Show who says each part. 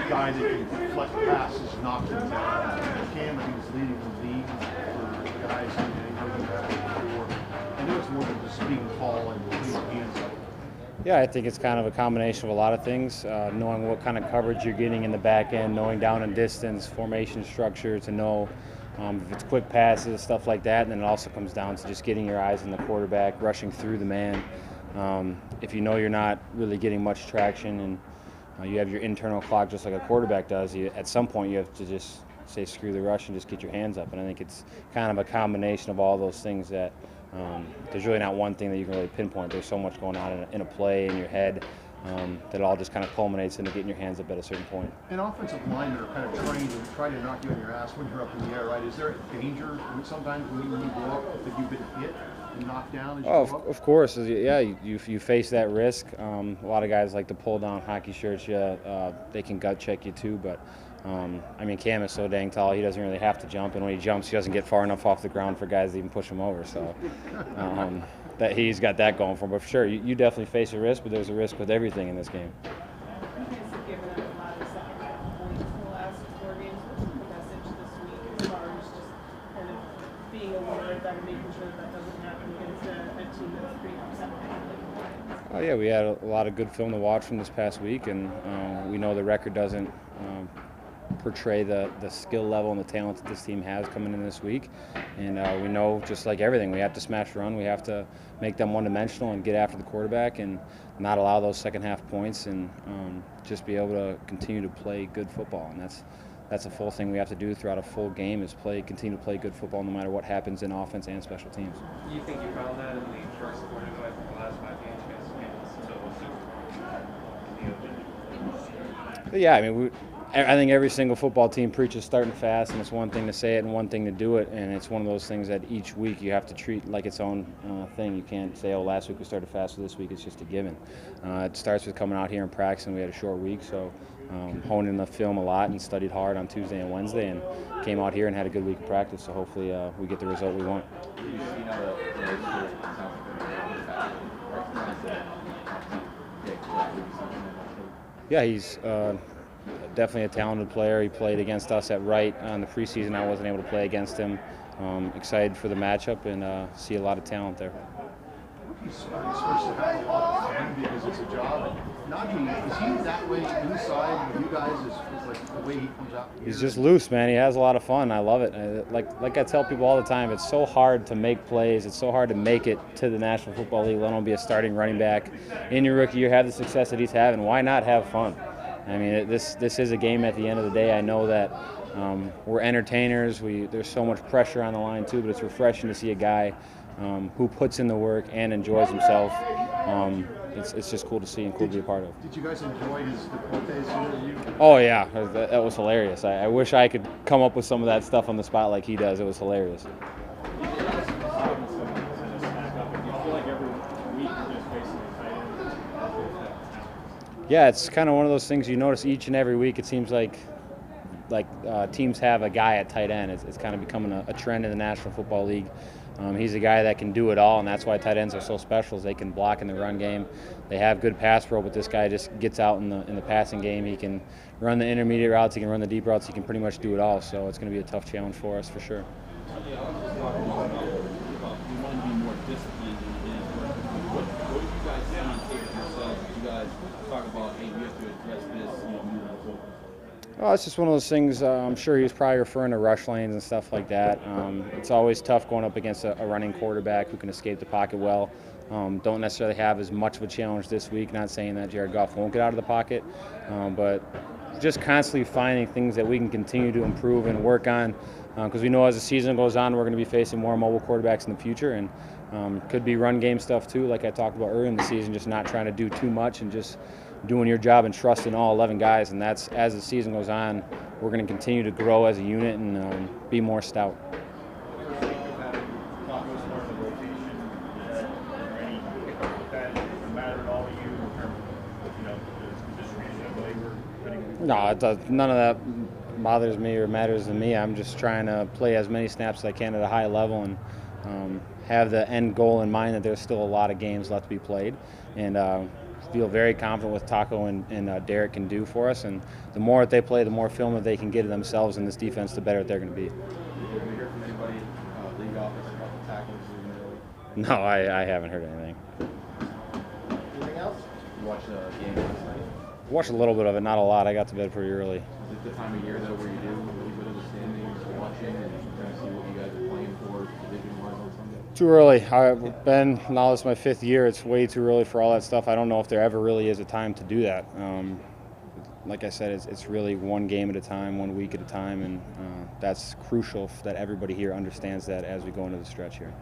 Speaker 1: guy that can deflect passes, knock them down. Cam, I think, is leading the league for guys who running back before. I know it's more than just being tall and putting your hands up.
Speaker 2: Yeah, I think it's kind of a combination of a lot of things, knowing what kind of coverage you're getting in the back end, knowing down and distance, formation structure, to know if it's quick passes, stuff like that. And then it also comes down to just getting your eyes on the quarterback, rushing through the man. If you know you're not really getting much traction and you have your internal clock just like a quarterback does, at some point you have to just say screw the rush and just get your hands up. And I think it's kind of a combination of all those things that there's really not one thing that you can really pinpoint. There's so much going on in a play in your head that it all just kind of culminates into getting your hands up at a certain point.
Speaker 1: And offensive linemen are kind of trained to try to knock you on your ass when you're up in the air, right? Is there a danger sometimes when you go up that you've been hit and knocked down as you go up?
Speaker 2: Of course. Yeah, you face that risk. A lot of guys like to pull down hockey shirts. Yeah, they can gut check you too, but I mean, Cam is so dang tall, he doesn't really have to jump, and when he jumps, he doesn't get far enough off the ground for guys to even push him over. So that he's got that going for him. But for sure, you definitely face a risk, but there's a risk with everything in this game.
Speaker 3: You guys have given up a lot of second half points in the last 4 games. What's the message this week as far as just kind of being aware of that and making sure that doesn't happen against a team that's pretty upset with it?
Speaker 2: Oh yeah, we had a lot of good film to watch from this past week, and we know the record doesn't portray the skill level and the talent that this team has coming in this week. And we know, just like everything, we have to smash the run. We have to make them one-dimensional and get after the quarterback and not allow those second half points, and just be able to continue to play good football. And that's a full thing we have to do throughout a full game, is continue to play good football no matter what happens in offense and special teams.
Speaker 4: Do you think you found that in the first quarter of the last 5 games?
Speaker 2: Yeah, I mean, I think every single football team preaches starting fast, and it's one thing to say it and one thing to do it, and it's one of those things that each week you have to treat like its own thing. You can't say, oh, last week we started fast, so this week it's just a given. It starts with coming out here and practicing. We had a short week, so honing the film a lot and studied hard on Tuesday and Wednesday, and came out here and had a good week of practice, so hopefully we get the result we want. Yeah, he's definitely a talented player. He played against us at right in the preseason. I wasn't able to play against him. Excited for the matchup and see a lot of talent there.
Speaker 1: He's supposed to have a lot of fun because it's a job. Najee, is he that way inside with you guys? Is like the way he comes out here?
Speaker 2: He's just loose, man. He has a lot of fun. I love it. Like I tell people all the time, it's so hard to make plays. It's so hard to make it to the National Football League, let alone be a starting running back. In your rookie year, have the success that he's having. Why not have fun? I mean, this is a game at the end of the day. I know that we're entertainers. There's so much pressure on the line too, but it's refreshing to see a guy who puts in the work and enjoys himself. It's just cool to see and cool to be a part of.
Speaker 1: Did you guys enjoy his Deportes interview?
Speaker 2: Oh yeah, that was hilarious. I wish I could come up with some of that stuff on the spot like he does. It was hilarious. Yeah, it's kind of one of those things you notice each and every week. It seems like teams have a guy at tight end. It's kind of becoming a trend in the National Football League. He's a guy that can do it all, and that's why tight ends are so special. Is they can block in the run game. They have good pass pro, but this guy just gets out in the passing game. He can run the intermediate routes. He can run the deep routes. He can pretty much do it all. So it's going to be a tough challenge for us for sure. Oh, it's just one of those things. I'm sure he was probably referring to rush lanes and stuff like that. It's always tough going up against a running quarterback who can escape the pocket well. Don't necessarily have as much of a challenge this week. Not saying that Jared Goff won't get out of the pocket, but just constantly finding things that we can continue to improve and work on, because we know as the season goes on, we're going to be facing more mobile quarterbacks in the future, and could be run game stuff too, like I talked about earlier in the season, just not trying to do too much and just doing your job and trusting all 11 guys. And that's, as the season goes on, we're going to continue to grow as a unit and be more stout. No, it does, none of that bothers me or matters to me. I'm just trying to play as many snaps as I can at a high level and have the end goal in mind that there's still a lot of games left to be played. And feel very confident with Taco and Derek can do for us. And the more that they play, the more film that they can get of themselves in this defense, the better they're going to be.
Speaker 5: Did you hear from anybody league office about the tackles in the early?
Speaker 2: No, I haven't heard anything.
Speaker 5: Anything else? You watched the game last night?
Speaker 2: Watched a little bit of it, not a lot. I got to bed pretty early.
Speaker 5: Is it the time of year though where you do a little bit of the standings, watching, and kind of see what you guys are playing for division-wise on Sunday?
Speaker 2: Too early. I've been, now this is my 5th year. It's way too early for all that stuff. I don't know if there ever really is a time to do that. Like I said, it's really one game at a time, 1 week at a time, and that's crucial that everybody here understands that as we go into the stretch here.